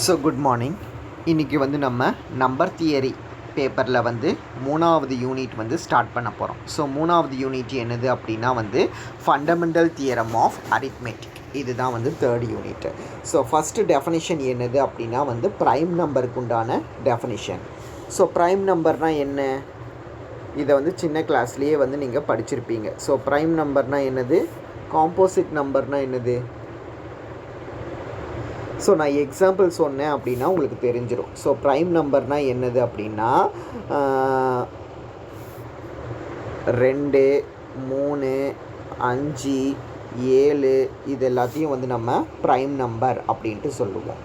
So good morning. இன்றைக்கி வந்து நம்ம நம்பர் தியரி பேப்பரில் வந்து 3வது யூனிட் வந்து ஸ்டார்ட் பண்ண போகிறோம். ஸோ 3வது யூனிட் என்னது அப்படின்னா வந்து ஃபண்டமெண்டல் தியரம் ஆஃப் அரித்மெட்டிக். இதுதான் வந்து 3rd unit. So first definition என்னது அப்படின்னா வந்து ப்ரைம் நம்பருக்கு உண்டான டெஃபனிஷன். ஸோ ப்ரைம் நம்பர்னால் என்ன? இதை வந்து சின்ன கிளாஸ்லேயே வந்து நீங்கள் படிச்சிருப்பீங்க. ஸோ ப்ரைம் நம்பர்னால் என்னது, காம்போசிட் நம்பர்னால் என்னது? ஸோ நான் எக்ஸாம்பிள் சொன்னேன் அப்படின்னா உங்களுக்கு தெரிஞ்சிடும். ஸோ ப்ரைம் நம்பர்னால் என்னது அப்படின்னா 2, 3, 5, 7 இது எல்லாத்தையும் வந்து நம்ம ப்ரைம் நம்பர் அப்படின்ட்டு சொல்லுவோம்.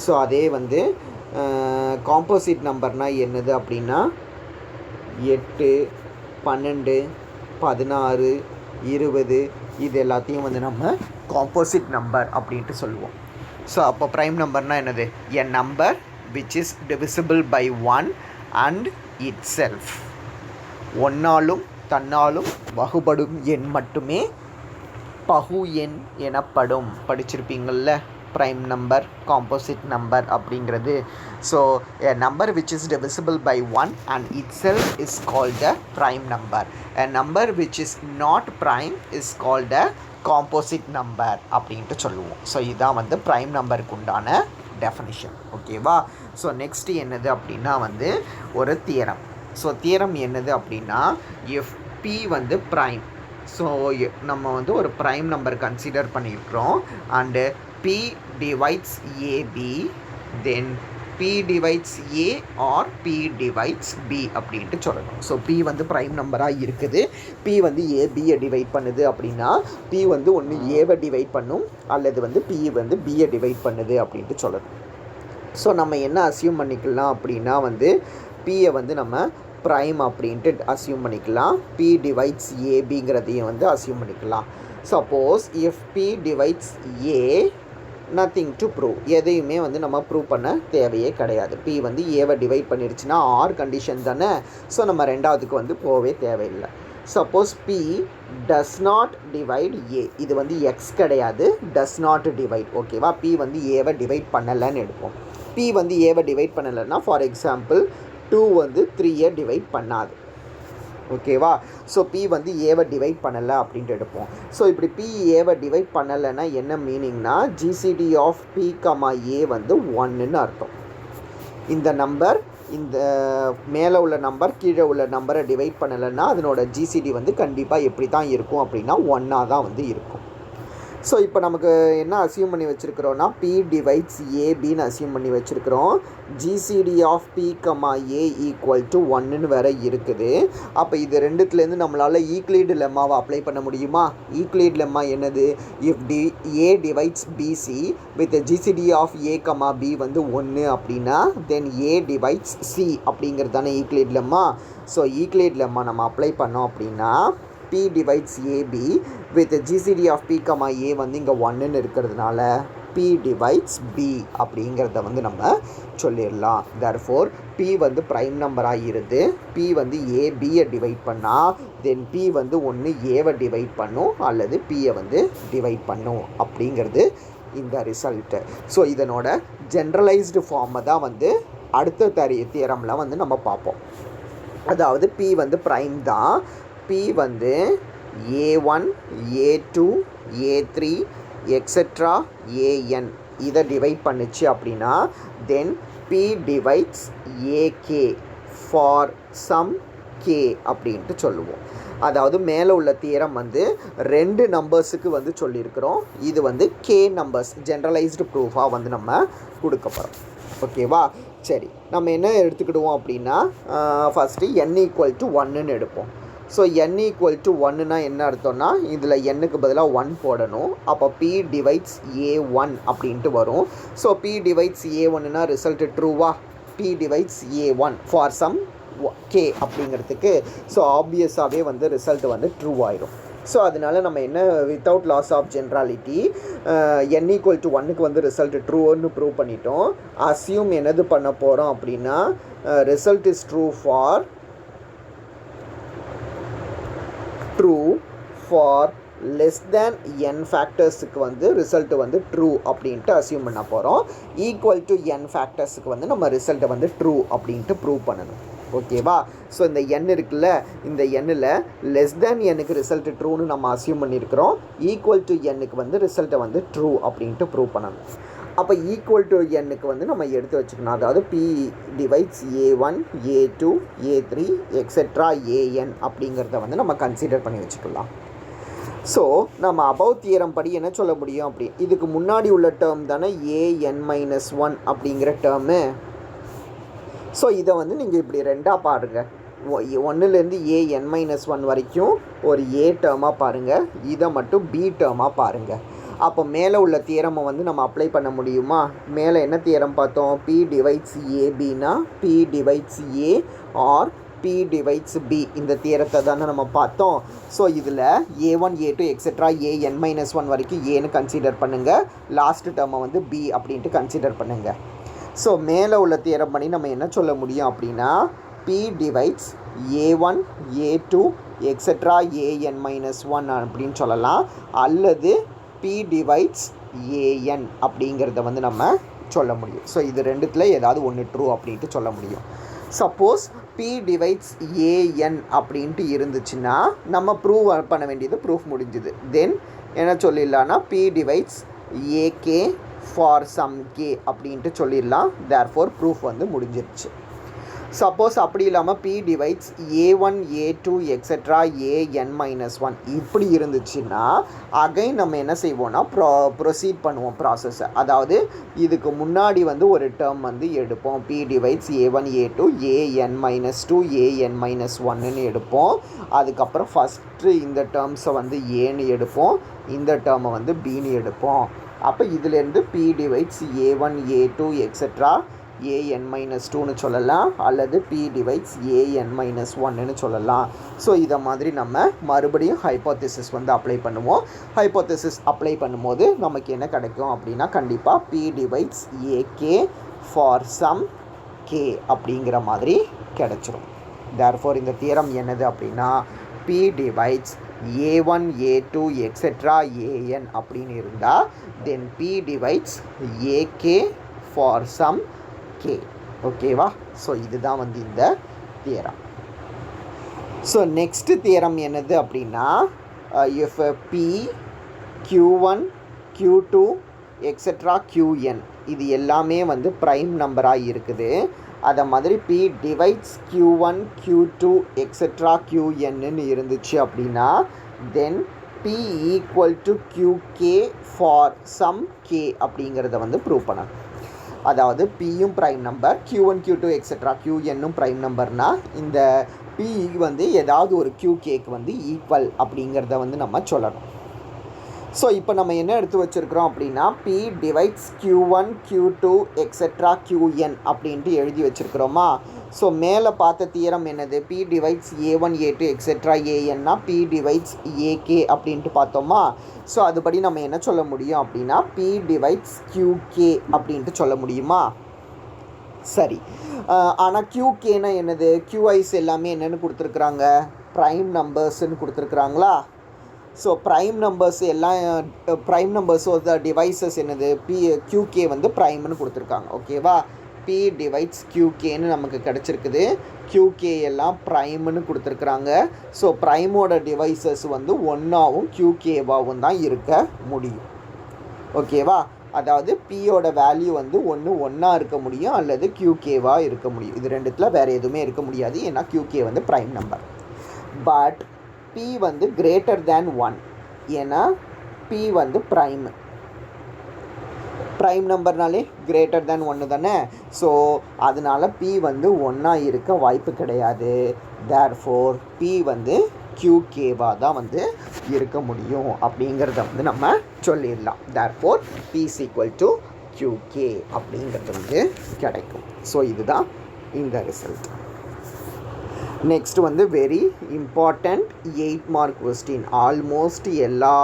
ஸோ அதே வந்து காம்போசிட் நம்பர்னால் என்னது அப்படின்னா 8, 12, 16, 20 இது எல்லாத்தையும் வந்து நம்ம காம்போசிட் நம்பர் அப்படின்ட்டு சொல்லுவோம். ஸோ அப்போ ப்ரைம் நம்பர்னால் என்னது? A number which is divisible by 1 and itself. ஒன்னாலும் தன்னாலும் வகுபடும் எண் மட்டுமே பகு எண் எனப்படும். படிச்சிருப்பீங்கள்ல ப்ரைம் நம்பர், காம்போசிட் நம்பர் அப்படிங்கிறது. So a number which is divisible by 1 and itself is called a prime number. A number which is not prime is called a composite number அப்படின்ட்டு சொல்லுவோம். ஸோ இதுதான் வந்து prime நம்பருக்கு உண்டான definition. ஓகேவா? So next என்னது அப்படின்னா வந்து ஒரு தியரம். ஸோ தியரம் என்னது அப்படின்னா இஃப் பி வந்து ப்ரைம். ஸோ நம்ம வந்து ஒரு ப்ரைம் நம்பர் கன்சிடர் பண்ணியிருக்கிறோம் and P divides AB, then P divides A or P divides B அப்படின்ட்டு சொல்லணும். ஸோ P வந்து ப்ரைம் நம்பராக இருக்குது, P வந்து ஏபியை டிவைட் பண்ணுது அப்படின்னா P வந்து ஒன்று ஏவை டிவைட் பண்ணும் அல்லது வந்து P வந்து பியை டிவைட் பண்ணுது அப்படின்ட்டு சொல்லணும். ஸோ நம்ம என்ன அசியூம் பண்ணிக்கலாம் அப்படின்னா வந்து Pயை வந்து நம்ம ப்ரைம் அப்படின்ட்டு அசியூம் பண்ணிக்கலாம். P டிவைட்ஸ் ஏபிங்கிறதையும் வந்து அசியூம் பண்ணிக்கலாம். Suppose if P divides A nothing to prove. எதையுமே வந்து நம்ம ப்ரூவ் பண்ண தேவையே கிடையாது. P வந்து ஏவை டிவைட் பண்ணிடுச்சுன்னா ஆர் கண்டிஷன் தானே. ஸோ நம்ம ரெண்டாவதுக்கு வந்து போகவே தேவையில்லை. Suppose P does not divide A, இது வந்து எக்ஸ் கிடையாது, டஸ் நாட் டிவைட். ஓகேவா? P வந்து ஏவை டிவைட் பண்ணலைன்னு எடுப்போம். P வந்து ஏவை டிவைட் பண்ணலைன்னா ஃபார் எக்ஸாம்பிள் 2 வந்து 3யை டிவைட் பண்ணாது. ஓகேவா? ஸோ P வந்து ஏவை டிவைட் பண்ணலை அப்படின்ட்டு எடுப்போம். ஸோ இப்படி P ஏவை டிவைட் பண்ணலைன்னா என்ன மீனிங்னா ஜிசிடி ஆஃப் P, A வந்து 1ன்னு அர்த்தம். இந்த நம்பர் இந்த மேலே உள்ள நம்பர் கீழே உள்ள நம்பரை டிவைட் பண்ணலைன்னா அதனோட ஜிசிடி வந்து கண்டிப்பாக எப்படி தான் இருக்கும் அப்படின்னா 1ஆக தான் வந்து இருக்கும். ஸோ இப்போ நமக்கு என்ன அசியூம் பண்ணி வச்சுருக்கிறோன்னா P டிவைட்ஸ் ஏபின்னு அசியூம் பண்ணி வச்சுருக்கிறோம். GCD of P, A equal to 1ன்னு வேறு இருக்குது. அப்போ இது ரெண்டுத்துலேருந்து நம்மளால் ஈக்ளிட் லெம்மாவை அப்ளை பண்ண முடியுமா? ஈக்ளிட் லெம்மா என்னது? If A divides BC with GCD of A, B வந்து 1 அப்படின்னா தென் ஏ டிவைட்ஸ் சி அப்படிங்கிறது தானே Euclid lemma. So Euclid lemma நம்ம அப்ளை பண்ணோம் அப்படின்னா P divides AB with GCD of P, A வந்து இங்கே 1ன்னு இருக்கிறதுனால P டிவைட்ஸ் பி அப்படிங்கிறத வந்து நம்ம சொல்லிடலாம். தேர்ஃபோர் P வந்து ப்ரைம் நம்பராக இருந்து P வந்து ஏபியை டிவைட் பண்ணால் தென் P வந்து ஒன்று ஏவை டிவைட் பண்ணும் அல்லது Pயை வந்து டிவைட் பண்ணும் அப்படிங்கிறது இந்த ரிசல்ட்டு. ஸோ இதனோட ஜென்ரலைஸ்டு ஃபார்மை தான் வந்து அடுத்த தியரமில் வந்து நம்ம பார்ப்போம். அதாவது P வந்து ப்ரைம் தான். P வந்து A1, A2, A3 etcetera AN இதை டிவைட் பண்ணிச்சு அப்படின்னா then P divides AK for some K அப்படின்ட்டு சொல்லுவோம். அதாவது மேலே உள்ள தியரம் வந்து 2 நம்பர்ஸுக்கு வந்து சொல்லியிருக்கிறோம். இது வந்து K நம்பர்ஸ் ஜென்ரலைஸ்டு ப்ரூஃபாக வந்து நம்ம கொடுக்க போகிறோம். ஓகேவா? சரி, நம்ம என்ன எடுத்துக்கிடுவோம் அப்படின்னா ஃபஸ்ட்டு n ஈக்குவல் டு 1ன்னு எடுப்போம். ஸோ n ஈக்குவல் டு 1னா என்ன அர்த்தம்னா இதில் n-க்கு பதிலாக 1 போடணும். அப்போ P டிவைட்ஸ் A1 அப்படின்ட்டு வரும். ஸோ P டிவைட்ஸ் A1னா ரிசல்ட்டு ட்ரூவா? P divides A1 for some K அப்படிங்கிறதுக்கு ஸோ ஆப்வியஸாகவே வந்து ரிசல்ட் வந்து ட்ரூ ஆயிடும். ஸோ அதனால நம்ம என்ன without loss of generality n equal to 1க்கு வந்து ரிசல்ட் ட்ரூன்னு ப்ரூவ் பண்ணிட்டோம். அசியூம் என்னது பண்ண போகிறோம் அப்படின்னா result is true for less than n ஃபேக்டர்ஸுக்கு வந்து ரிசல்ட்டு வந்து ட்ரூ அப்படின்ட்டு அசியூம் பண்ண போகிறோம். ஈக்குவல் டு n ஃபேக்டர்ஸுக்கு வந்து நம்ம ரிசல்ட்டை வந்து ட்ரூ அப்படின்ட்டு ப்ரூவ் பண்ணணும். ஓகேவா? ஸோ இந்த n இருக்குல்ல, இந்த n-ல் லெஸ் தேன் n-க்கு ரிசல்ட்டு ட்ரூன்னு நம்ம அசியூம் பண்ணியிருக்கிறோம். ஈக்குவல் டு n-க்கு வந்து ரிசல்ட்டை வந்து ட்ரூ அப்படின்ட்டு ப்ரூவ் பண்ணணும். அப்போ ஈக்குவல் டு n-க்கு வந்து நம்ம எடுத்து வச்சுக்கணும். அதாவது p divides a1 a2 a3 etcetera an அப்படிங்கிறத வந்து நம்ம கன்சிடர் பண்ணி வச்சுக்கலாம். ஸோ நம்ம அபவ் தியரம் படி என்ன சொல்ல முடியும் அப்படி, இதுக்கு முன்னாடி உள்ள டேர்ம் தானே an-1 அப்படிங்கிற டேர்மு. ஸோ இதை வந்து நீங்கள் இப்படி ரெண்டாக பாருங்கள். 1லேருந்து an-1 வரைக்கும் ஒரு a டேர்மாக பாருங்கள், இதை மட்டும் b டேர்மாக பாருங்கள். அப்போ மேலே உள்ள தியரமை வந்து நம்ம அப்ளை பண்ண முடியுமா? மேலே என்ன தியரம் பார்த்தோம்? p டிவைட்ஸ் ஏபினா p divides a or p divides b, இந்த தியரத்தை தானே நம்ம பார்த்தோம். ஸோ இதில் a1 a2 எக்ஸெட்ரா an-1 வரைக்கும் ஏன்னு கன்சிடர் பண்ணுங்கள், லாஸ்ட் டேர்மை வந்து b அப்படின்ட்டு கன்சிடர் பண்ணுங்கள். ஸோ மேலே உள்ள தியரம் பண்ணி நம்ம என்ன சொல்ல முடியும் அப்படின்னா, p divides a1 a2 etcetera an-1 அப்படின்னு சொல்லலாம், அல்லது p டிவைட்ஸ் an அப்படிங்கிறத வந்து நம்ம சொல்ல முடியும். ஸோ இது ரெண்டுத்தில் ஏதாவது ஒன்று ட்ரூ அப்படின்ட்டு சொல்ல முடியும். சப்போஸ் p டிவைட்ஸ் an அப்படின்ட்டு இருந்துச்சுன்னா நம்ம ப்ரூவ் பண்ண வேண்டியது ப்ரூஃப் முடிஞ்சுது. தென் என்ன சொல்லிடலான்னா p divides ak for some k அப்படின்ட்டு சொல்லிடலாம். தேர்ஃபோர் ப்ரூஃப் வந்து முடிஞ்சிருச்சு. சப்போஸ் அப்படி இல்லாமல் p divides a1 a2 etcetera an-1 இப்படி இருந்துச்சுன்னா அகைன் நம்ம என்ன செய்வோம்னா ப்ரொசீட் பண்ணுவோம் ப்ராசஸை. அதாவது இதுக்கு முன்னாடி வந்து ஒரு டேர்ம் வந்து எடுப்போம், p divides a1 a2 an-2 an-1ன்னு எடுப்போம். அதுக்கப்புறம் ஃபஸ்ட்டு இந்த டேர்ம்ஸை வந்து ஏன்னு எடுப்போம், இந்த டேர்மை வந்து பின்னு எடுப்போம். அப்போ இதுலேருந்து p divides a1 a2 etcetera an-2ன்னு சொல்லலாம், அல்லது p டிவைட்ஸ் an-1ன்னு சொல்லலாம். ஸோ இதை மாதிரி நம்ம மறுபடியும் ஹைப்போதெசிஸ் வந்து அப்ளை பண்ணுவோம். ஹைப்போதெசிஸ் அப்ளை பண்ணும்போது நமக்கு என்ன கிடைக்கும் அப்படின்னா, கண்டிப்பாக p divides ak for some k அப்படிங்கிற மாதிரி கிடைச்சிரும். தேர்ஃபோர் இந்த தியரம் என்னது அப்படின்னா, p divides a1 a2 etcetera an அப்படின்னு இருந்தால் then p divides ak for some k. ஓகேவா? ஸோ இதுதான் வந்து இந்த தியரம். ஸோ நெக்ஸ்ட் தியரம் என்னது அப்படின்னா, if p q1 q2 etcetera qn இது எல்லாமே வந்து ப்ரைம் நம்பராக இருக்குது. அதை மாதிரி p divides q1 q2 etcetera qnன்னு இருந்துச்சு அப்படின்னா then p equal to qk for some k அப்படிங்கிறத வந்து ப்ரூவ் பண்ணணும். அதாவது பியும் prime number, q1 q2 etcetera qnனும் ப்ரைம் நம்பர்னால் இந்த p வந்து ஏதாவது ஒரு qkக்கு வந்து ஈக்குவல் அப்படிங்கிறத வந்து நம்ம சொல்லணும். ஸோ இப்போ நம்ம என்ன எடுத்து வச்சுருக்கிறோம் அப்படின்னா, p divides q1 q2 etcetera qn அப்படின்ட்டு எழுதி வச்சுருக்கிறோமா. ஸோ மேலே பார்த்த தியரம் என்னது, p divides a1 a2 etcetera anனா p டிவைட்ஸ் ak அப்படின்ட்டு பார்த்தோமா. ஸோ அதுபடி நம்ம என்ன சொல்ல முடியும் அப்படின்னா, p டிவைட்ஸ் qk அப்படின்ட்டு சொல்ல முடியுமா? சரி, ஆனால் qkனா என்னது, qis எல்லாமே என்னென்னு கொடுத்துருக்குறாங்க, ப்ரைம் நம்பர்ஸ்ன்னு கொடுத்துருக்குறாங்களா. ஸோ ப்ரைம் நம்பர்ஸ் எல்லாம் ப்ரைம் நம்பர்ஸோட டிவைசஸ் என்னது, qk வந்து ப்ரைம்னு கொடுத்துருக்காங்க. ஓகேவா? p டிவைட்ஸ் qkன்னு நமக்கு கிடச்சிருக்குது, qk எல்லாம் ப்ரைம்னு கொடுத்துருக்குறாங்க. ஸோ ப்ரைமோட டிவைசஸ் வந்து ஒன்றாவும் qkவாகவும் தான் இருக்க முடியும். ஓகேவா? அதாவது பியோட வேல்யூ வந்து ஒன்றா இருக்க முடியும் அல்லது qkவாக இருக்க முடியும். இது ரெண்டுத்தில் வேறு எதுவுமே இருக்க முடியாது, ஏன்னா qk வந்து ப்ரைம் நம்பர். பட் p வந்து கிரேட்டர் தேன் 1, ஏன்னா p வந்து ப்ரைம் நம்பர்னாலே கிரேட்டர் தேன் 1 தானே. ஸோ அதனால் p வந்து ஒன்றா இருக்க வாய்ப்பு கிடையாது. தேர்ஃபோர் p வந்து qkவாக தான் வந்து இருக்க முடியும் அப்படிங்கிறத வந்து நம்ம சொல்லிடலாம். Therefore p is equal to qk அப்படிங்கிறது வந்து கிடைக்கும். ஸோ இதுதான் இந்த ரிசல்ட். நெக்ஸ்ட் வந்து very important 8 mark question. Almost எல்லா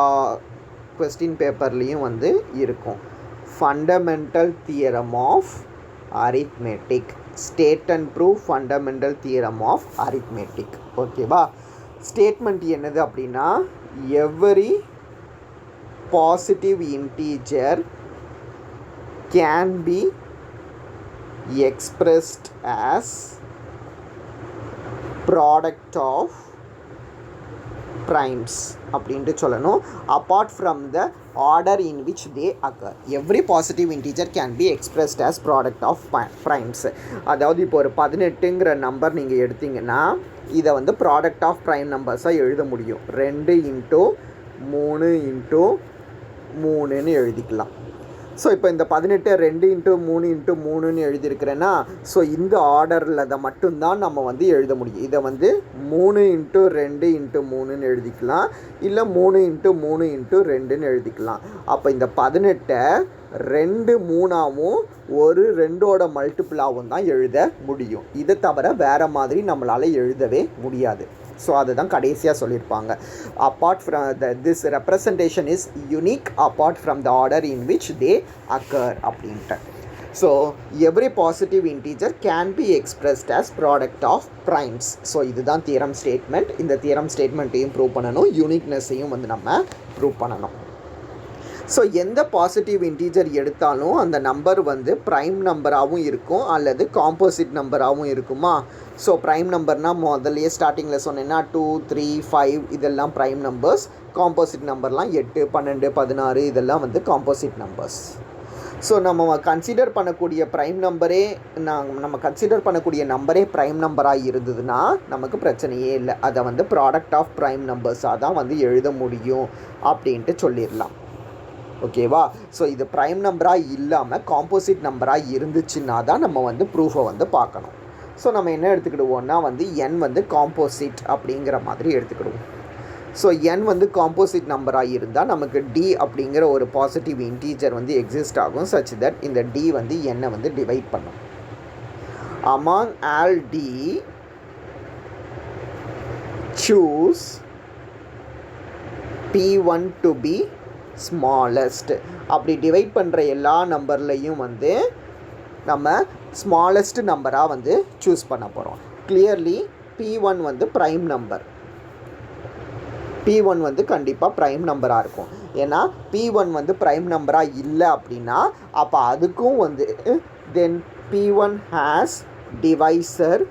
கொஸ்டின் பேப்பர்லேயும் வந்து இருக்கும். Fundamental theorem of arithmetic, state and prove fundamental theorem of arithmetic. ஓகேவா? ஸ்டேட்மெண்ட் என்னது அப்படின்னா, every positive integer can be expressed as product of primes அப்படின்ட்டு சொல்லணும். apart from the order in which they occur, every positive integer can be expressed as product of primes. அதாவது இப்போ ஒரு 18ங்கிற number நீங்கள் எடுத்தீங்கன்னா இதை வந்து ப்ராடக்ட் ஆஃப் ப்ரைம் நம்பர்ஸாக எழுத முடியும். 2 × 3 × 3ன்னு எழுதிக்கலாம். ஸோ இப்போ இந்த 18 2 × 3 × 3ன்னு எழுதியிருக்கிறேன்னா ஸோ இந்த ஆர்டரில் அதை மட்டும்தான் நம்ம வந்து எழுத முடியும். இதை வந்து 3 × 2 × 3ன்னு எழுதிக்கலாம், இல்லை 3 × 3 × 2ன்னு எழுதிக்கலாம். அப்போ இந்த 18 2 3ஆகவும் ஒரு 2ஓட மல்டிபிளாகவும் தான் எழுத முடியும். இதை தவிர வேறு மாதிரி நம்மளால் எழுதவே முடியாது. ஸோ அதுதான் கடைசியாக சொல்லியிருப்பாங்க. Apart from this representation is unique apart from the order in which they occur அப்படின்ட்டு. So every positive integer can be expressed as product of primes. So இதுதான் தியரம் ஸ்டேட்மெண்ட். இந்த தியரம் ஸ்டேட்மெண்ட்டையும் ப்ரூவ் பண்ணணும், யூனிக்னஸையும் வந்து நம்ம ப்ரூவ் பண்ணணும். So எந்த பாசிட்டிவ் இன்டீஜர் எடுத்தாலும் அந்த நம்பர் வந்து ப்ரைம் நம்பராகவும் இருக்கும் அல்லது காம்போசிட் நம்பராகவும் இருக்குமா? ஸோ ப்ரைம் நம்பர்னால் முதல்லையே ஸ்டார்டிங்கில் சொன்னேன்னா 2 3 5 இதெல்லாம் ப்ரைம் நம்பர்ஸ். காம்போசிட் நம்பர்லாம் 8 12 16 இதெல்லாம் வந்து காம்போசிட் நம்பர்ஸ். ஸோ நம்ம கன்சிடர் பண்ணக்கூடிய ப்ரைம் நம்பரே நம்ம கன்சிடர் பண்ணக்கூடிய நம்பரே ப்ரைம் நம்பராக இருந்ததுன்னா நமக்கு பிரச்சனையே இல்லை. அதை வந்து ப்ராடக்ட் ஆஃப் ப்ரைம் நம்பர்ஸாக தான் வந்து எழுத முடியும் அப்படின்ட்டு சொல்லிடலாம். ஓகேவா? ஸோ இது ப்ரைம் நம்பராக இல்லாமல் காம்போசிட் நம்பராக இருந்துச்சுன்னா தான் நம்ம வந்து ப்ரூஃபை வந்து பார்க்கணும். ஸோ நம்ம என்ன எடுத்துக்கிடுவோம்னா வந்து n வந்து காம்போசிட் அப்படிங்கிற மாதிரி எடுத்துக்கிடுவோம். ஸோ n வந்து காம்போசிட் நம்பராக இருந்தால் நமக்கு d அப்படிங்கிற ஒரு பாசிட்டிவ் இன்டீஜர் வந்து எக்ஸிஸ்ட் ஆகும் சச் தட் இந்த d வந்து n வந்து டிவைட் பண்ணும். Among all d choose p1 to be smallest. அப்படி டிவைட் பண்ணுற எல்லா நம்பர்லையும் வந்து நம்ம ஸ்மாலஸ்ட் நம்பராக வந்து சூஸ் பண்ண போகிறோம். கிளியர்லி p1 வந்து ப்ரைம் நம்பர். p1 வந்து கண்டிப்பாக ப்ரைம் நம்பராக இருக்கும். ஏன்னா p1 வந்து ப்ரைம் நம்பராக இல்லை அப்படின்னா அப்போ அதுக்கும் வந்து தென் p1 ஹேஸ் டிவைசர்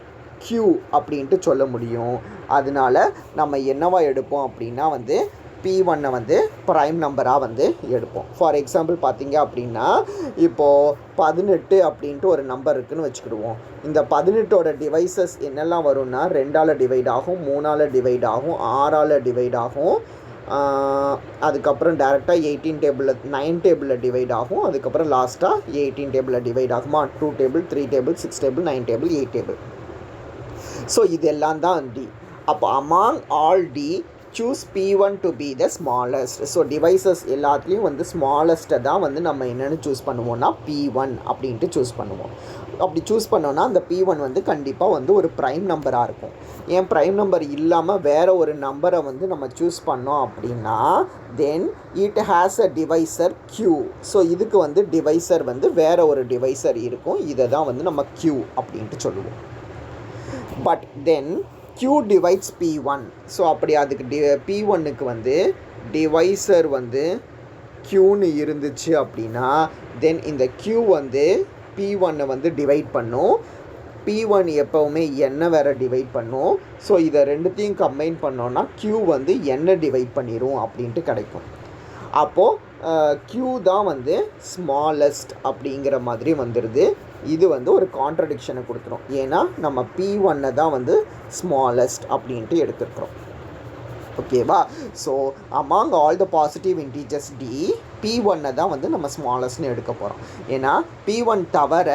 q அப்படின்ட்டு சொல்ல முடியும். அதனால நம்ம என்னவா எடுப்போம் அப்படின்னா வந்து p1 வந்து ப்ரைம் நம்பராக வந்து எடுப்போம். ஃபார் எக்ஸாம்பிள் பார்த்தீங்க அப்படின்னா இப்போது 18 அப்படின்ட்டு ஒரு நம்பர் இருக்குதுன்னு வச்சுக்கிடுவோம். இந்த 18ஓட டிவைசஸ் என்னெல்லாம் வரும்னா 2ஆல் டிவைட் ஆகும், 3ஆல் டிவைட் ஆகும், 6ஆல் டிவைட் ஆகும், அதுக்கப்புறம் டேரெக்டாக 18 டேபிளில் 9 டேபிளில் டிவைட் ஆகும், அதுக்கப்புறம் லாஸ்ட்டாக 18 டேபிளில் டிவைட் ஆகுமா. 2 table 3 table 6 table 9 table 8 table. So இதெல்லாம் தான் d. அப்போ among all d choose p1 to be the smallest. So devices எல்லாத்துலேயும் வந்து ஸ்மாலஸ்ட்டை தான் வந்து நம்ம என்னென்னு சூஸ் பண்ணுவோம்னா p1 அப்படின்ட்டு சூஸ் பண்ணுவோம். அப்படி சூஸ் பண்ணோன்னா அந்த p1 வந்து கண்டிப்பாக வந்து ஒரு ப்ரைம் நம்பராக இருக்கும். ஏன் ப்ரைம் நம்பர் இல்லாமல் வேறு ஒரு நம்பரை வந்து நம்ம சூஸ் பண்ணோம் அப்படின்னா then it has a divisor q. So இதுக்கு வந்து டிவைசர் வந்து வேறு ஒரு டிவைசர் இருக்கும். இதை தான் வந்து நம்ம q அப்படின்ட்டு சொல்லுவோம். But then q divides p1. So அப்படி அதுக்கு p1க்கு வந்து டிவைசர் வந்து qன்னு இருந்துச்சு அப்படின்னா தென் இந்த q வந்து p1 வந்து டிவைட் பண்ணும். p1 எப்போவுமே n வேறு டிவைட் பண்ணும். ஸோ இதை ரெண்டுத்தையும் கம்பைன் பண்ணோன்னா q வந்து n டிவைட் பண்ணிடும் அப்படின்ட்டு கிடைக்கும். அப்போது q தான் வந்து ஸ்மாலஸ்ட் அப்படிங்கிற மாதிரி வந்துடுது. இது வந்து ஒரு கான்ட்ரடிக்ஷனை கொடுத்துரும். ஏன்னா நம்ம p1 தான் வந்து ஸ்மாலஸ்ட் அப்படின்ட்டு எடுத்துருக்குறோம். ஓகேவா? So among all the positive integers d p1 தான் வந்து நம்ம ஸ்மாலஸ்ட்னு எடுக்க போகிறோம். ஏன்னா p1 தவிர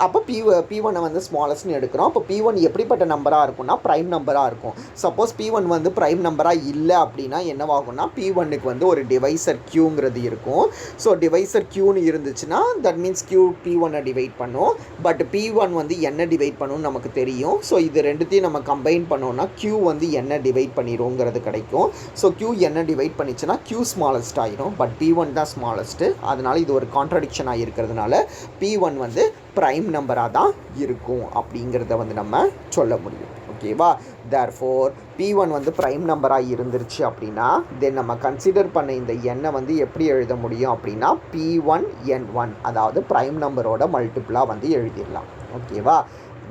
அப்போ p1 வந்து ஸ்மாலஸ்ட்னு எடுக்கிறோம். அப்போ p1 எப்படிப்பட்ட நம்பராக இருக்கும்னா ப்ரைம் நம்பராக இருக்கும். சப்போஸ் p1 வந்து ப்ரைம் நம்பராக இல்லை அப்படின்னா என்னவாகும்னா p1க்கு வந்து ஒரு டிவைசர் q இருக்கும். ஸோ டிவைசர் qன்னு இருந்துச்சுன்னா that means q p1 divide பண்ணும். பட் p1 வந்து என்ன டிவைட் பண்ணுன்னு நமக்கு தெரியும். ஸோ இது ரெண்டுத்தையும் நம்ம கம்பைன் பண்ணோன்னா q வந்து என்ன டிவைட் பண்ணிடுங்கிறது கிடைக்கும். ஸோ q என்ன டிவைட் பண்ணிச்சுன்னா q ஸ்மாலஸ்ட் ஆகிடும். பட் p1 தான் ஸ்மாலஸ்ட்டு. அதனால் இது ஒரு கான்ட்ரடிக்ஷனாக இருக்கிறதுனால p1 வந்து ப்ரைம் நம்பராக தான் இருக்கும் அப்படிங்கிறத வந்து நம்ம சொல்ல முடியும். ஓகே. ஓகேவா. தேர்ஃபோர் P1 வந்து ப்ரைம் நம்பராக இருந்துருச்சு அப்படின்னா தென் நம்ம கன்சிடர் பண்ண இந்த எண்ணை வந்து எப்படி எழுத முடியும் அப்படின்னா P1N1, அதாவது ப்ரைம் நம்பரோட மல்டிபிளாக வந்து எழுதிடலாம். ஓகேவா.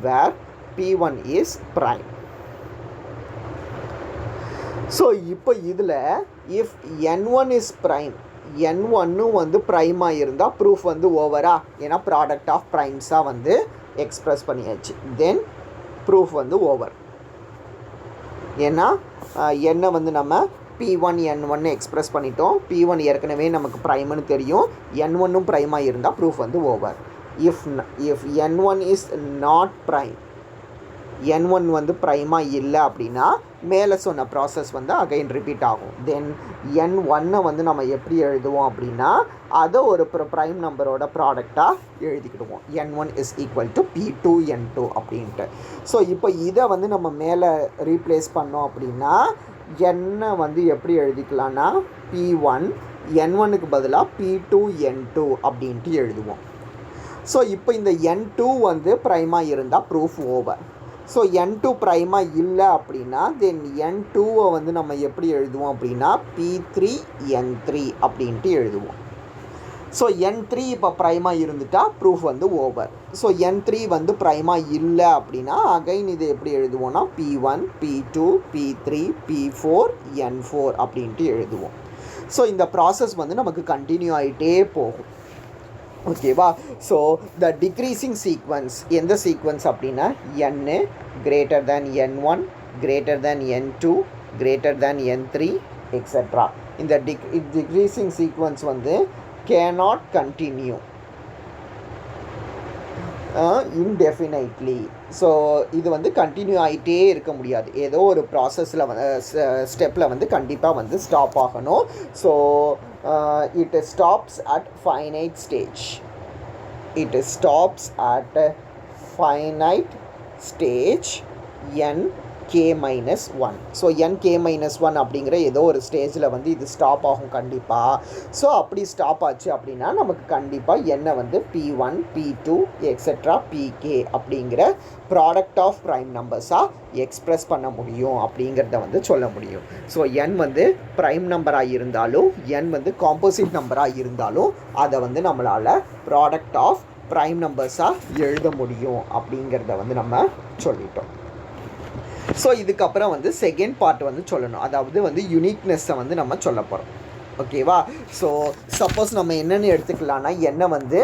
வேர் P1 இஸ் ப்ரைம். ஸோ இப்போ இதில் if N1 is prime, N1 வந்து ப்ரைமாக இருந்தால் ப்ரூஃப் வந்து ஓவரா, ஏன்னா ப்ராடக்ட் ஆஃப் ப்ரைம்ஸாக வந்து எக்ஸ்ப்ரெஸ் பண்ணியாச்சு. தென் ப்ரூஃப் வந்து ஓவர். ஏன்னா என்ன வந்து நம்ம P1N1 எக்ஸ்ப்ரெஸ் பண்ணிட்டோம். P1 ஏற்கனவே நமக்கு ப்ரைம்னு தெரியும். N1 ப்ரைமாக இருந்தால் ப்ரூஃப் வந்து over. If N1 is not prime, N1 வந்து ப்ரைமாக இல்லை அப்படின்னா மேலே சொன்ன ப்ராசஸ் வந்து அகைன் ரிப்பீட் ஆகும். தென் N1 வந்து நம்ம எப்படி எழுதுவோம் அப்படின்னா அதை ஒரு ப்ரைம் நம்பரோட ப்ராடக்டாக எழுதிக்கிடுவோம். N1 is equal to P2N2 அப்படின்ட்டு. ஸோ இப்போ இதை வந்து நம்ம மேலே ரீப்ளேஸ் பண்ணோம் அப்படின்னா என்ன வந்து எப்படி எழுதிக்கலாம்னா P1, N1க்கு பதிலாக P2N2 அப்படின்ட்டு எழுதுவோம். ஸோ இப்போ இந்த N2 வந்து ப்ரைமாக இருந்தால் ப்ரூஃப் ஓவர். ஸோ N2 ப்ரைமாக இல்லை அப்படின்னா தென் N2வை வந்து நம்ம எப்படி எழுதுவோம் அப்படின்னா P3N3 அப்படின்ட்டு எழுதுவோம். ஸோ N3 இப்போ ப்ரைமாக இருந்துட்டால் ப்ரூஃப் வந்து ஓவர். ஸோ N3 வந்து ப்ரைமாக இல்லை அப்படின்னா அகைன் இது எப்படி எழுதுவோம்னா P1, P2, P3, P4, N4 அப்படின்ட்டு எழுதுவோம். ஸோ இந்த ப்ராசஸ் வந்து நமக்கு கண்டினியூ ஆகிட்டே போகும். ஓகேவா. ஸோ த டிக்ரீசிங் சீக்வன்ஸ் எந்த சீக்வன்ஸ் அப்படின்னா N greater than N1, greater than N2, greater than N3 etcetera. இந்த டிக்ரீசிங் சீக்வன்ஸ் வந்து cannot continue indefinitely. ஸோ இது வந்து கண்டினியூ ஆகிட்டே இருக்க முடியாது. ஏதோ ஒரு ப்ராசஸில் ஸ்டெப்பில் வந்து கண்டிப்பாக வந்து ஸ்டாப் ஆகணும். So it stops at finite stage. It stops at a finite stage Nk-1. So Nk-1 அப்படிங்கிற ஏதோ ஒரு ஸ்டேஜில் வந்து இது ஸ்டாப் ஆகும் கண்டிப்பாக. ஸோ அப்படி ஸ்டாப் ஆச்சு அப்படின்னா நமக்கு கண்டிப்பாக என்ன வந்து P1, P2 எக்ஸெட்ரா Pk அப்படிங்கிற ப்ராடக்ட் ஆஃப் ப்ரைம் நம்பர்ஸாக எக்ஸ்ப்ரெஸ் பண்ண முடியும் அப்படிங்கிறத வந்து சொல்ல முடியும். ஸோ N வந்து ப்ரைம் நம்பராக இருந்தாலும் N வந்து காம்போசிட் நம்பராக இருந்தாலும் அதை வந்து நம்மளால் ப்ராடக்ட் ஆஃப் ப்ரைம் நம்பர்ஸாக எழுத முடியும் அப்படிங்கிறத வந்து நம்ம சொல்லிட்டோம். ஸோ இதுக்கப்புறம் வந்து செகண்ட் பார்ட் வந்து சொல்லணும், அதாவது வந்து யூனிக்னெஸ்ஸை வந்து நம்ம சொல்ல போகிறோம். ஓகேவா. ஸோ சப்போஸ் நம்ம என்னென்னு எடுத்துக்கலாம்னா என்ன வந்து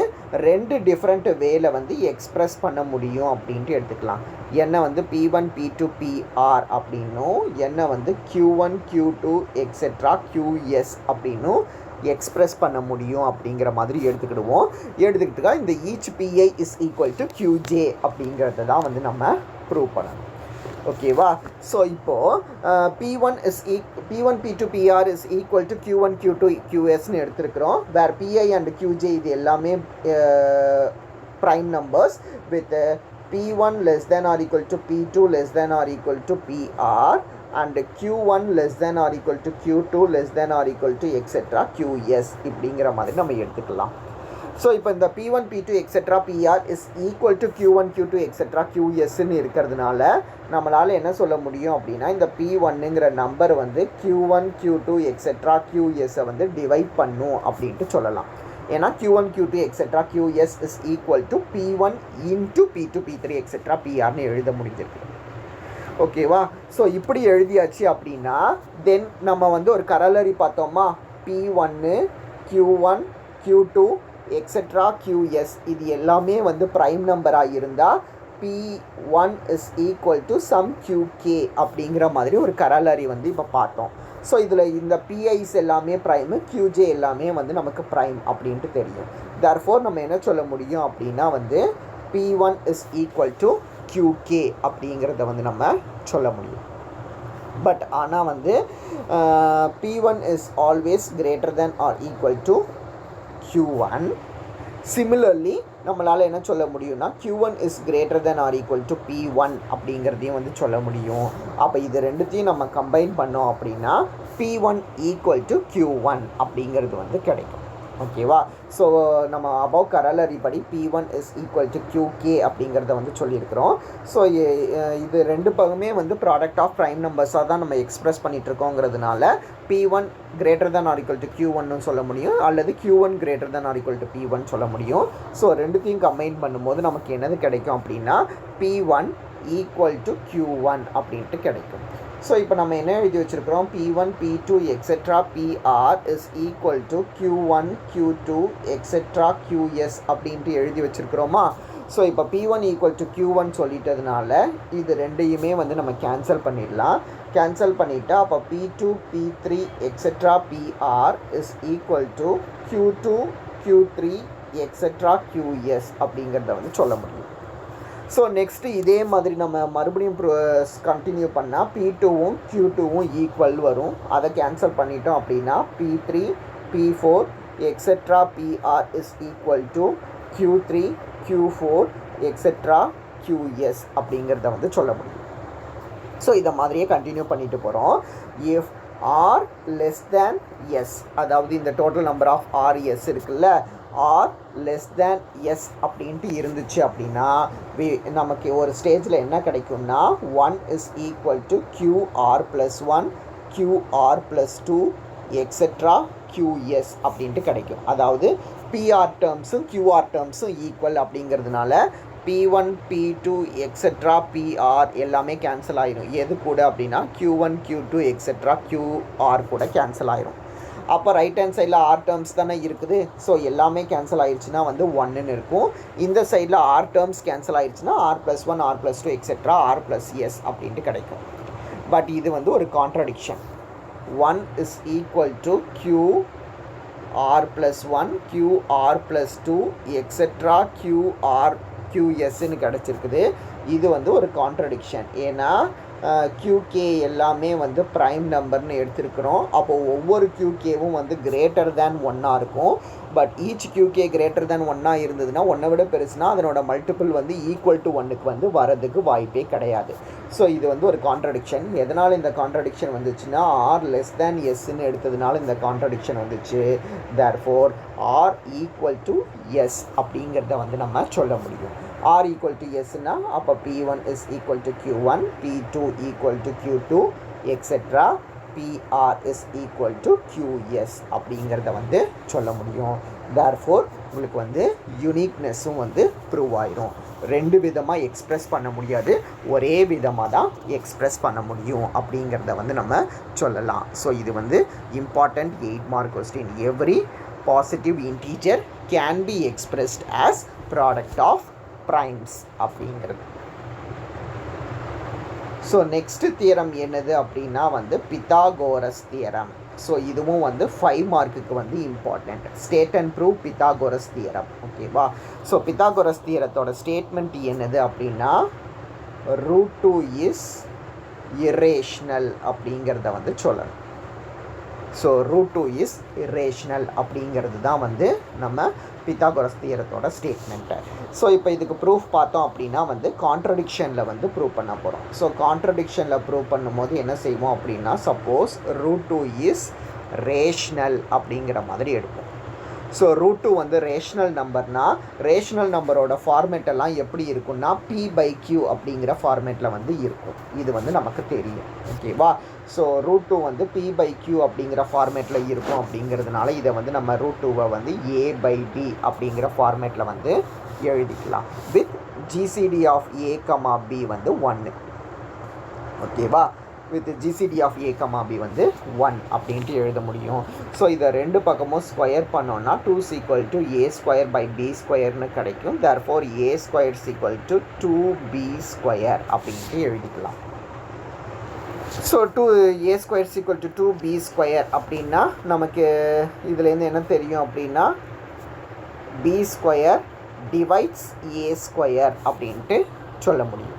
ரெண்டு டிஃப்ரெண்ட் வேல வந்து எக்ஸ்ப்ரெஸ் பண்ண முடியும் அப்படின்ட்டு எடுத்துக்கலாம். என்ன வந்து P1, P2, PR அப்படின்னும் என்ன வந்து Q1, Q2 எக்ஸெட்ரா QS அப்படின்னும் எக்ஸ்ப்ரெஸ் பண்ண முடியும் அப்படிங்கிற மாதிரி எடுத்துக்கிட்டுக்கா இந்த each PI is equal to QJ அப்படிங்கிறத தான் வந்து நம்ம ப்ரூவ் பண்ணணும். ஓகேவா. ஸோ இப்போது P1, P2, PR is equal to Q1, Q2, QSன்னு எடுத்துருக்குறோம். வேர் PI அண்ட் QJ இது எல்லாமே prime numbers with P1 less than or equal to P2 less than or equal to PR and Q1 less than or equal to Q2 less than or equal to etcetera QS இப்படிங்கிற மாதிரி நம்ம எடுத்துக்கலாம். So இப்போ இந்த P1, P2 etcetera PR is equal to Q1, Q2 etcetera QSன்னு இருக்கிறதுனால நம்மளால் என்ன சொல்ல முடியும் அப்படின்னா இந்த P1ங்கிற நம்பர் வந்து Q1, Q2 எக்ஸெட்ரா QSஐ வந்து டிவைட் பண்ணும் அப்படின்ட்டு சொல்லலாம். ஏன்னா Q1, Q2 etcetera QS is equal to P1 into P2, P3 etcetera PRன்னு எழுத முடிஞ்சிருக்கு. ஓகேவா. ஸோ இப்படி எழுதியாச்சு அப்படின்னா தென் நம்ம வந்து ஒரு கரலரி பார்த்தோமா P1, Q1, Q2 etcetera QS இது எல்லாமே வந்து ப்ரைம் நம்பராக இருந்தால் P1 is equal to some QK அப்படிங்கிற மாதிரி ஒரு கரலரி வந்து இப்போ பார்த்தோம். ஸோ இதில் இந்த PIs எல்லாமே ப்ரைமு, QJ எல்லாமே வந்து நமக்கு ப்ரைம் அப்படின்ட்டு தெரியும். தேர்ஃபோர் நம்ம என்ன சொல்ல முடியும் அப்படின்னா வந்து P1 is equal to QK அப்படிங்கிறத வந்து நம்ம சொல்ல முடியும். பட் ஆனால் வந்து P1 is always greater than or equal to Q1. Similarly நம்மளால் என்ன சொல்ல முடியும்னா Q1 is greater than or equal to P1 அப்படிங்கிறதையும் வந்து சொல்ல முடியும். அப்போ இது ரெண்டுத்தையும் நம்ம கம்பைன் பண்ணோம் அப்படின்னா P1 ஈக்குவல் டு Q1 அப்படிங்கிறது வந்து கிடைக்கும். ஓகேவா. ஸோ நம்ம அபவ் கரலரி படி P1 is equal to QK அப்படிங்கிறத வந்து சொல்லியிருக்கிறோம். ஸோ இது ரெண்டு பக்கமே வந்து ப்ராடக்ட் ஆஃப் ப்ரைம் நம்பர்ஸாக தான் நம்ம எக்ஸ்ப்ரெஸ் பண்ணிகிட்ருக்கோங்கிறதுனால P1 greater than or equal to Q1 சொல்ல முடியும், அல்லது Q1 greater than or equal to P1 சொல்ல முடியும். ஸோ ரெண்டுத்தையும் கம்பைன் பண்ணும்போது நமக்கு என்னது கிடைக்கும் அப்படின்னா P1 ஈக்குவல் டு Q1 அப்படின்ட்டு கிடைக்கும். ஸோ இப்போ நம்ம என்ன எழுதி வச்சுருக்கிறோம், P1 P2 etcetera PR is equal to Q1 Q2 etcetera QS அப்படின்ட்டு எழுதி வச்சுருக்கிறோமா. ஸோ இப்போ P1 ஈக்குவல் டு Q1 சொல்லிட்டதுனால இது ரெண்டையுமே வந்து நம்ம கேன்சல் பண்ணிடலாம். கேன்சல் பண்ணிவிட்டு அப்போ P2 P3 etcetera PR is equal to Q2 Q3 etcetera QS அப்படிங்கிறத வந்து சொல்ல முடியும். ஸோ நெக்ஸ்ட்டு இதே மாதிரி நம்ம மறுபடியும் கண்டினியூ பண்ணால் P2வும் Q2வும் ஈக்குவல் வரும். அதை கேன்சல் பண்ணிட்டோம் அப்படின்னா P3 P4 etcetera PR is equal to Q3 Q4 etcetera QS அப்படிங்கிறத வந்து சொல்ல முடியும். ஸோ இதை மாதிரியே கண்டினியூ பண்ணிட்டு போகிறோம். If R less than S, அதாவது இந்த டோட்டல் நம்பர் ஆஃப் RS இருக்குல்ல, R லெஸ் தேன் S அப்படின்ட்டு இருந்துச்சு அப்படின்னா நமக்கு ஒரு ஸ்டேஜில் என்ன கிடைக்கும்னா 1 is equal to QR plus 1 QR plus 2 etcetera QS அப்படின்ட்டு கிடைக்கும். அதாவது PR டேர்ம்ஸும் QR டேர்ம்ஸும் ஈக்குவல் அப்படிங்கிறதுனால P1 P2 எக்ஸெட்ரா PR எல்லாமே கேன்சல் ஆயிரும். எது கூட அப்படின்னா Q1 Q2 எக்ஸெட்ரா QR கூட கேன்சல் ஆயிரும். அப்போ ரைட் ஹேண்ட் சைடில் ஆர் டேர்ம்ஸ் தானே இருக்குது. ஸோ எல்லாமே கேன்சல் ஆயிடுச்சுன்னா வந்து 1ன்னு இருக்கும். இந்த சைடில் ஆர் டேர்ம்ஸ் கேன்சல் ஆயிடுச்சுன்னா R plus 1 R plus 2 etcetera R plus S அப்படின்ட்டு கிடைக்கும். பட் இது வந்து ஒரு contradiction. 1 is equal to QR plus 1 QR plus 2 etcetera QSன்னு கிடச்சிருக்குது. இது வந்து ஒரு கான்ட்ரடிக்ஷன். ஏன்னா QK எல்லாமே வந்து ப்ரைம் நம்பர்னு எடுத்துருக்குறோம். அப்போது ஒவ்வொரு QKவும் வந்து கிரேட்டர் தேன் 1 இருக்கும். But each QK greater than 1 இருந்ததுன்னா 1 விட பெருசுனா அதனோட மல்டிபிள் வந்து ஈக்குவல் டு 1க்கு வந்து வரதுக்கு வாய்ப்பே கிடையாது. ஸோ இது வந்து ஒரு கான்ட்ரடிக்ஷன். எதனால் இந்த கான்ட்ரடிக்ஷன் வந்துச்சுன்னா R லெஸ் தேன் Sன்னு எடுத்ததுனால இந்த கான்ட்ரடிக்ஷன் வந்துச்சு. Therefore R equal to S அப்படிங்கிறத வந்து நம்ம சொல்ல முடியும். R ஈக்குவல் டு Sனா அப்போ P1 is equal to Q1, P2 equal to Q2 etcetera PR is equal to QS அப்படிங்கிறத வந்து சொல்ல முடியும். தேர்ஃபோர் உங்களுக்கு வந்து யூனிக்னஸும் வந்து ப்ரூவ் ஆயிரும். ரெண்டு விதமாக எக்ஸ்ப்ரெஸ் பண்ண முடியாது, ஒரே விதமாக தான் எக்ஸ்ப்ரெஸ் பண்ண முடியும் அப்படிங்கிறத வந்து நம்ம சொல்லலாம். ஸோ இது வந்து important 8 mark question. Every positive integer can be expressed as product of primes அப்படிங்கிறது. ஸோ நெக்ஸ்ட்டு தியரம் என்னது அப்படின்னா வந்து பித்தாகோரஸ் தியரம். ஸோ இதுவும் வந்து 5 மார்க்குக்கு வந்து important. State and prove Pythagoras theorem. ஓகேவா. ஸோ பித்தாகோரஸ் தியரத்தோட ஸ்டேட்மெண்ட் என்னது அப்படின்னா √2 இஸ் இரேஷ்னல் அப்படிங்கிறத வந்து சொல்லணும். ஸோ √2 இஸ் இரேஷ்னல் அப்படிங்கிறது தான் வந்து நம்ம பித்தாகோரஸ் தியரத்தோட ஸ்டேட்மெண்ட்டு. ஸோ இப்போ இதுக்கு ப்ரூஃப் பார்த்தோம் அப்படின்னா வந்து கான்ட்ரடிக்ஷனில் வந்து ப்ரூவ் பண்ண போகிறோம். ஸோ கான்ட்ரடிக்ஷனில் ப்ரூவ் பண்ணும்போது என்ன செய்வோம் அப்படின்னா சப்போஸ் √2 இஸ் ரேஷ்னல் அப்படிங்கிற மாதிரி எடுப்போம். ஸோ √2 வந்து ரேஷ்னல் நம்பர்னால் ரேஷ்னல் நம்பரோட ஃபார்மேட் எல்லாம் எப்படி இருக்குன்னா P/Q அப்படிங்கிற ஃபார்மேட்டில் வந்து இருக்கும். இது வந்து நமக்கு தெரியும். ஓகேவா. ஸோ √2 வந்து P/Q அப்படிங்கிற ஃபார்மேட்டில் இருக்கும். அப்படிங்கிறதுனால இதை வந்து நம்ம √2வை வந்து A/B அப்படிங்கிற ஃபார்மேட்டில் வந்து எழுதிக்கலாம். With GCD of A, B வந்து 1. ஓகேவா. With GCD of A, B வந்து 1 அப்படின்ட்டு எழுத முடியும். ஸோ இதை ரெண்டு பக்கமும் ஸ்கொயர் பண்ணோன்னா 2 = A²/B² கிடைக்கும். தேர்ஃபோர் A² = 2B² அப்படின்ட்டு எழுதிக்கலாம். ஸோ A² = 2B² அப்படின்னா நமக்கு இதுலேருந்து என்ன தெரியும் அப்படின்னா B² டிவைட்ஸ் A² அப்படின்ட்டு சொல்ல முடியும்.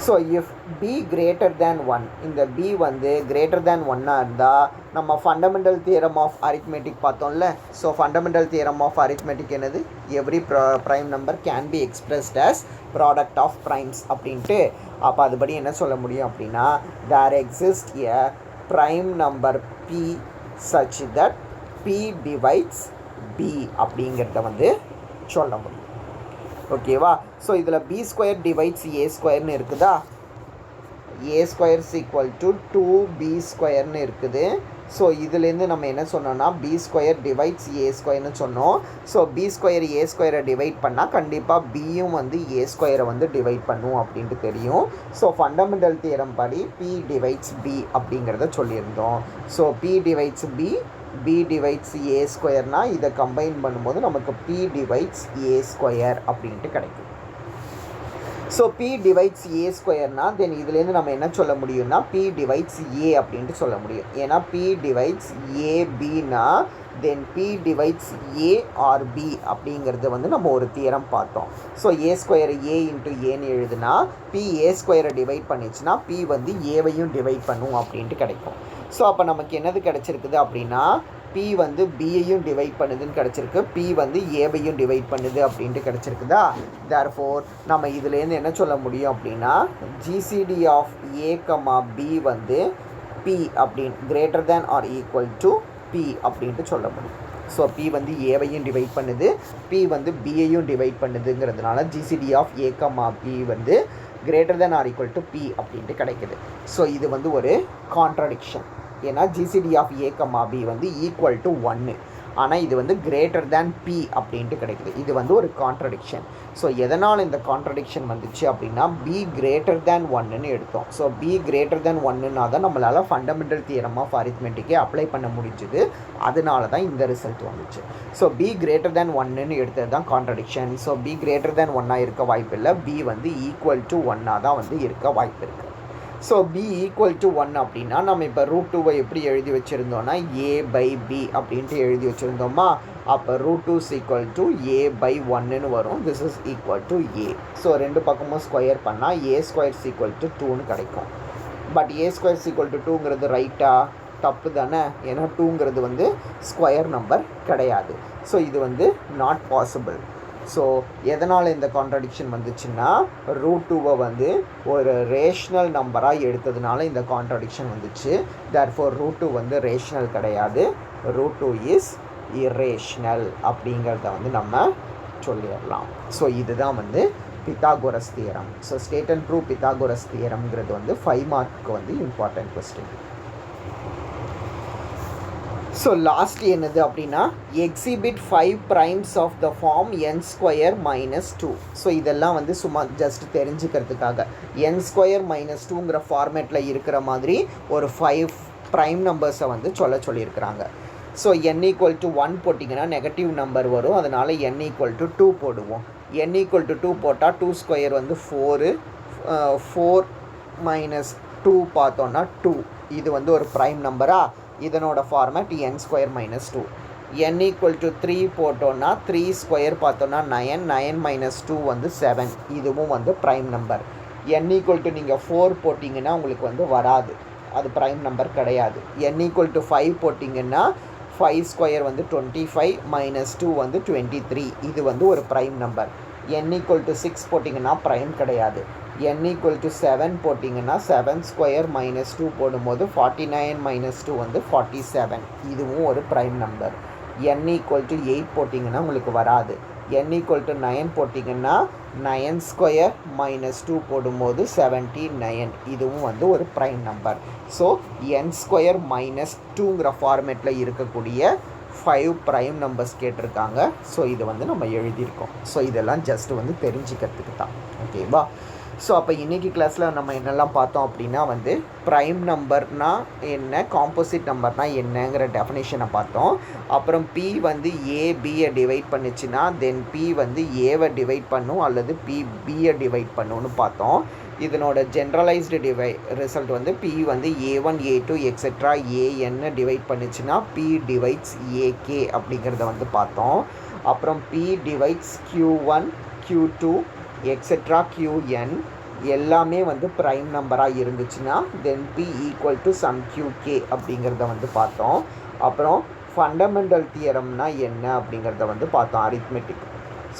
So if B greater than 1, இந்த B வந்து greater than 1 இருந்தால் நம்ம ஃபண்டமெண்டல் தியரம் ஆஃப் அரித்மெட்டிக் பார்த்தோம்ல. So fundamental theorem of arithmetic என்னது, every prime number can be expressed as product of primes அப்படின்ட்டு. அப்போ அதுபடி என்ன சொல்ல முடியும் அப்படின்னா there exist a prime number P such that P P divides B அப்படிங்கிறத வந்து சொல்ல முடியும். ஓகேவா? ஸோ இதில் B ஸ்கொயர் டிவைட்ஸ் A ஸ்கொயர்னு இருக்குதா? A square is equal to 2B ஸ்கொயர்னு இருக்குது. ஸோ இதுலேருந்து நம்ம என்ன சொன்னோம்னா B ஸ்கொயர் டிவைட்ஸ் A ஸ்கொயர்னு சொன்னோம். ஸோ B ஸ்கொயர் A ஸ்கொயரை டிவைட் பண்ணால் கண்டிப்பாக Bயும் வந்து A ஸ்கொயரை வந்து டிவைட் பண்ணும் அப்படின்ட்டு தெரியும். ஸோ ஃபண்டமெண்டல் தியரம் படி P டிவைட்ஸ் B அப்படிங்கிறத சொல்லியிருந்தோம். So P divides B divides A ஸ்கொயர்னால் இதை கம்பைன் பண்ணும்போது நமக்கு P டிவைட்ஸ் A ஸ்கொயர் அப்படின்ட்டு கிடைக்கும். ஸோ P டிவைட்ஸ் A ஸ்கொயர்னா தென் இதுலேருந்து நம்ம என்ன சொல்ல முடியும்னா P டிவைட்ஸ் A அப்படின்ட்டு சொல்ல முடியும். ஏன்னா P டிவைட்ஸ் ABனா then P divides A or B அப்படிங்கிறது வந்து நம்ம ஒரு தியரம் பார்த்தோம். So A square A into ஏன்னு எழுதுனா P A ஸ்கொயரை டிவைட் பண்ணிச்சுன்னா P வந்து ஏவையும் டிவைட் பண்ணும் அப்படின்ட்டு கிடைக்கும். ஸோ அப்போ நமக்கு என்னது கிடச்சிருக்குது அப்படின்னா P வந்து Bயையும் டிவைட் பண்ணுதுன்னு கிடச்சிருக்கு, P வந்து ஏவையும் டிவைட் பண்ணுது அப்படின்ட்டு கிடச்சிருக்குதா. தேர்ஃபோர் நம்ம இதுலேருந்து என்ன சொல்ல முடியும் அப்படின்னா GCD ஆஃப் A, B வந்து P அப்படின்னு greater than or equal to P அப்படின்ட்டு சொல்ல முடியும். ஸோ P வந்து ஏவையும் டிவைட் பண்ணுது, P வந்து Bயையும் டிவைட் பண்ணுதுங்கிறதுனால GCD ஆஃப் A, B வந்து greater than or equal to P அப்படின்ட்டு கிடைக்குது. ஸோ இது வந்து ஒரு கான்ட்ரடிக்ஷன். ஏன்னா GCD ஆஃப் A, B வந்து ஈக்குவல் டு 1, ஆனால் இது வந்து கிரேட்டர் தேன் P அப்படின்ட்டு கிடைக்குது. இது வந்து ஒரு கான்ட்ரடிக்ஷன். ஸோ எதனால் இந்த கான்ட்ரடிக்ஷன் வந்துச்சு அப்படின்னா B கிரேட்டர் தேன் 1ன்னு எடுத்தோம். ஸோ B கிரேட்டர் தேன் 1ன்னா தான் நம்மளால் ஃபண்டமெண்டல் தியரம் ஆஃப் அரித்மெட்டிக்கே அப்ளை பண்ண முடிஞ்சுது. அதனால தான் இந்த ரிசல்ட் வந்துச்சு. ஸோ B கிரேட்டர் தேன் 1ன்னு எடுத்தது தான் contradiction. So B greater than 1ஆக இருக்க வாய்ப்பு இல்லை, B வந்து ஈக்குவல் டு 1ஆக தான் வந்து இருக்க வாய்ப்பு இருக்குது. ஸோ B ஈக்குவல் டு 1 அப்படின்னா நம்ம இப்போ √2 எப்படி எழுதி வச்சுருந்தோம்னா A/B அப்படின்ட்டு எழுதி வச்சுருந்தோமா. அப்போ √2 இஸ் ஈக்குவல் டு A/1ன்னு வரும். This is equal to A. So ரெண்டு பக்கமும் ஸ்கொயர் பண்ணால் A square is equal to 2ன்னு கிடைக்கும். But A square is equal to 2ங்கிறது ரைட்டா? தப்பு தானே. ஏன்னா 2ங்கிறது வந்து ஸ்கொயர் நம்பர் கிடையாது. ஸோ இது வந்து நாட் பாசிபிள். ஸோ எதனால் இந்த கான்ட்ரடிக்ஷன் வந்துச்சுன்னா √2 வந்து ஒரு ரேஷ்னல் நம்பராக எடுத்ததுனால இந்த கான்ட்ரடிக்ஷன் வந்துச்சு. தேர்ஃபோர் √2 வந்து ரேஷ்னல் கிடையாது, √2 இஸ் இரேஷ்னல் அப்படிங்கிறத வந்து நம்ம சொல்லிடலாம். ஸோ இதுதான் வந்து Pythagoras theorem. So state and prove Pythagoras தியரம்ங்கிறது வந்து 5 மார்க்குக்கு வந்து இம்பார்ட்டன்ட் கொஸ்டின். ஸோ லாஸ்ட் என்னது அப்படின்னா exhibit 5 primes of the form n² - 2. So இதெல்லாம் வந்து சும்மா ஜஸ்ட் தெரிஞ்சுக்கிறதுக்காக n² - 2ங்கிற ஃபார்மேட்டில் இருக்கிற மாதிரி ஒரு 5 ப்ரைம் நம்பர்ஸை வந்து சொல்லியிருக்கிறாங்க. ஸோ n = 1 போட்டிங்கன்னா நெகட்டிவ் நம்பர் வரும், அதனால் n = 2 போடுவோம். n = 2 போட்டால் 2² வந்து 4, 4 - 2 பார்த்தோன்னா 2. இது வந்து ஒரு ப்ரைம் நம்பரா. இதனோட ஃபார்மேட் n² - 2. n = 3 போட்டோன்னா 3² பார்த்தோன்னா 9, 9 - 2 வந்து 7. இதுவும் வந்து ப்ரைம் நம்பர். n = நீங்கள் 4 போட்டிங்கன்னா உங்களுக்கு வந்து வராது, அது ப்ரைம் நம்பர் கிடையாது. n = 5 போட்டிங்கன்னா 5² வந்து 25, -2 வந்து 23. இது வந்து ஒரு ப்ரைம் நம்பர். n = 6 போட்டிங்கன்னா ப்ரைம் கிடையாது. n = 7 போட்டிங்கன்னா 7² - 2 போடும்போது 49 - 2 வந்து 47. இதுவும் ஒரு ப்ரைம் நம்பர். n = 8 போட்டிங்கன்னா உங்களுக்கு வராது. n = 9 போட்டிங்கன்னா 9² - 2 போடும்போது 79. இதுவும் வந்து ஒரு ப்ரைம் நம்பர். ஸோ n² - 2ங்கிற ஃபார்மேட்டில் இருக்கக்கூடிய 5 ப்ரைம் நம்பர்ஸ் கேட்டிருக்காங்க. ஸோ இது வந்து நம்ம எழுதியிருக்கோம். ஸோ இதெல்லாம் ஜஸ்ட் வந்து தெரிஞ்சுக்கிறதுக்கு தான். ஓகேவா? ஸோ அப்போ இன்றைக்கி கிளாஸில் நம்ம என்னெல்லாம் பார்த்தோம் அப்படின்னா வந்து ப்ரைம் நம்பர்னால் என்ன, காம்போசிட் நம்பர்னால் என்னங்கிற டெஃபினேஷனை பார்த்தோம். அப்புறம் P வந்து A/Bயை டிவைட் பண்ணிச்சுன்னா தென் P வந்து ஏவை டிவைட் பண்ணும் அல்லது P Bயை டிவைட் பண்ணுன்னு பார்த்தோம். இதனோட ஜென்ரலைஸ்டு ரிசல்ட் வந்து P வந்து A1, A2 etcetera AN divide பண்ணிச்சுன்னா P டிவைட்ஸ் AK அப்படிங்கிறத வந்து பார்த்தோம். அப்புறம் P divides Q1, Q2 etcetera Qn எல்லாமே வந்து ப்ரைம் நம்பராக இருந்துச்சுன்னா தென் P = some QK அப்படிங்கிறத வந்து பார்த்தோம். அப்புறம் ஃபண்டமெண்டல் தியரம்னா என்ன அப்படிங்கிறத வந்து பார்த்தோம், arithmetic.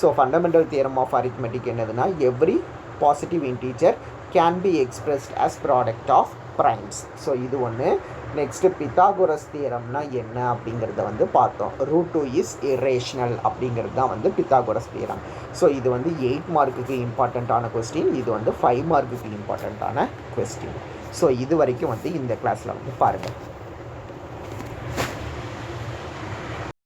So fundamental theorem of arithmetic என்னதுன்னா every positive integer can be expressed as product of primes. So இது ஒன்று. நெக்ஸ்ட்டு பித்தாகோரஸ் தியரம்னா என்ன அப்படிங்கிறத வந்து பார்த்தோம். √2 இஸ் இரேஷனல் அப்படிங்கிறது தான் வந்து பித்தாகோரஸ் தியரம். ஸோ இது வந்து 8 மார்க்குக்கு இம்பார்ட்டண்ட்டான கொஸ்டின், இது வந்து 5 மார்க்குக்கு இம்பார்ட்டண்ட்டான கொஸ்டின். ஸோ இது வரைக்கும் வந்து இந்த கிளாஸில் வந்து பாருங்கள்.